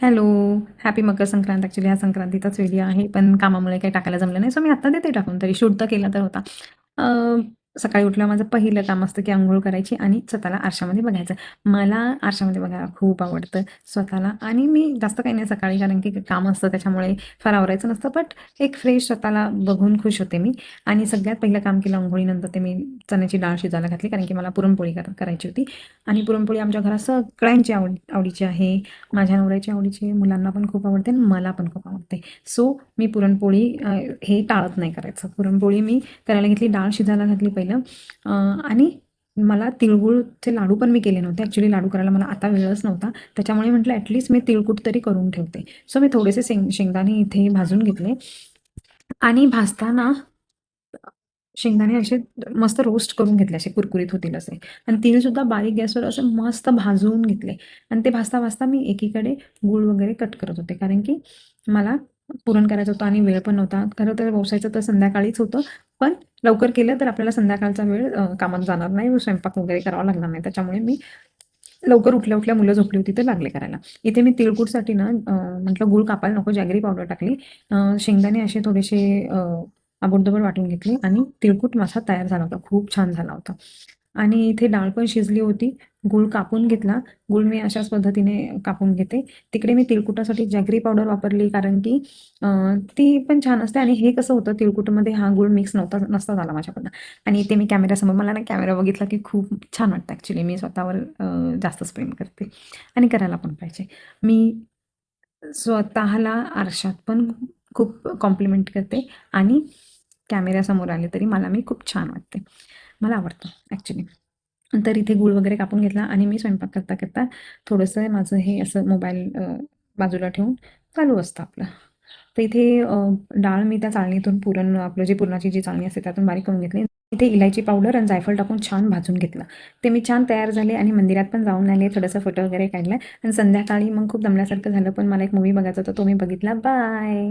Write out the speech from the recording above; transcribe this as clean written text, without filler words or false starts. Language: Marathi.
Hello, happy Makar Sankrant. Actually हा संक्रांतीचाच व्हिडिओ आहे, पण कामामुळे काही टाकायला जमलं नाही. सो मी आत्ता देते टाकून, तरी शूट तर केला तर होता. सकाळी उठल्यावर माझं पहिलं काम असतं की अंघोळ करायची आणि स्वतःला आरशामध्ये बघायचं. मला आरशामध्ये बघायला खूप आवडतं स्वतःला, आणि मी जास्त काही नाही सकाळी, कारण की काम असतं त्याच्यामुळे फार आवरायचं नसतं. बट एक फ्रेश स्वतःला बघून खुश होते मी. आणि सगळ्यात पहिलं काम केलं अंघोळीनंतर, ते मी चण्याची डाळ शिजायला घातली, कारण की मला पुरणपोळी करायची होती. आणि पुरणपोळी आमच्या घरात सगळ्यांची आवडीची आहे. माझ्या नवऱ्याची आवडीची, मुलांना पण खूप आवडते आणि मला पण खूप आवडते. सो मी पुरणपोळी हे टाळत नाही करायचं. पुरणपोळी मी करायला घेतली, डाळ शिजायला घातली पहिलं. आणि मला तिळगुळचे लाडू पण मी केले नव्हते. ॲक्च्युली लाडू करायला मला आता वेळच नव्हता, त्याच्यामुळे म्हटलं ॲटलीस्ट मी तिळकूट तरी करून ठेवते. सो मी थोडेसे शेंगदाणे इथे भाजून घेतले. आणि भाजताना शेंगदाणे असे मस्त रोस्ट करून घेतले, असे कुरकुरीत होतील असे. आणि तीळसुद्धा बारीक गॅसवर असे मस्त भाजून घेतले. आणि ते भाजता भाजता मी एकीकडे गूळ वगैरे कट करत होते, कारण की मला पुरण करायचं होतं आणि वेळ पण नव्हता. खरं तर व्यवसायाचं तर संध्याकाळीच होतं, पण लवकर केलं तर आपल्याला संध्याकाळचा वेळ कामात जाणार नाही, स्वयंपाक वगैरे करावा लागणार नाही. त्याच्यामुळे मी लवकर उठल्या उठल्या मुलं झोपली होती तर लागले करायला. इथे मी तिळगुळसाठी ना म्हटलं गूळ कापायला नको, जॅगरी पावडर टाकली. शेंगदाणे असे थोडेसे आबडधोबड वाटून घेतले आणि तिळकूट माझा तयार झाला होता. खूप छान झाला होता. आणि इथे डाळ पण शिजली होती. गूळ कापून घेतला. गूळ मी अशाच पद्धतीने कापून घेते. तिकडे मी तिळकुटासाठी जॅगरी पावडर वापरली, कारण की ती पण छान असते. आणि हे कसं होतं, तिळकुटामध्ये हा गूळ मिक्स नसता झाला माझ्याकडनं. आणि इथे मी कॅमेऱ्यासमोर, मला ना कॅमेरा बघितला की खूप छान वाटतं. ॲक्च्युली मी स्वतःवर जास्तच प्रेम करते आणि करायला पण पाहिजे. मी स्वतःला आरशात पण खूप कॉम्प्लिमेंट करते, आणि कॅमेऱ्यासमोर आले तरी मी खूप छान वाटते. मला आवडतं ॲक्च्युली. तर इथे गूळ वगैरे कापून घेतला आणि मी स्वयंपाक करता करता थोडंसं माझं हे असं मोबाईल बाजूला ठेवून चालू असतं आपलं. तर इथे डाळ मी त्या चाळणीतून, पुरण आपलं जे पुरणाची जी चाळणी असते त्यातून बारीक करून घेतली. इथे इलायची पावडर आणि जायफळ टाकून छान भाजून घेतलं. ते मी छान तयार झाले आणि मंदिरात पण जाऊन आले, थोडंसं फोटो वगैरे काढला. आणि संध्याकाळी मग खूप दमल्यासारखं झालं, पण मला एक मूवी बघायचा होता, तो मी बघितला. बाय.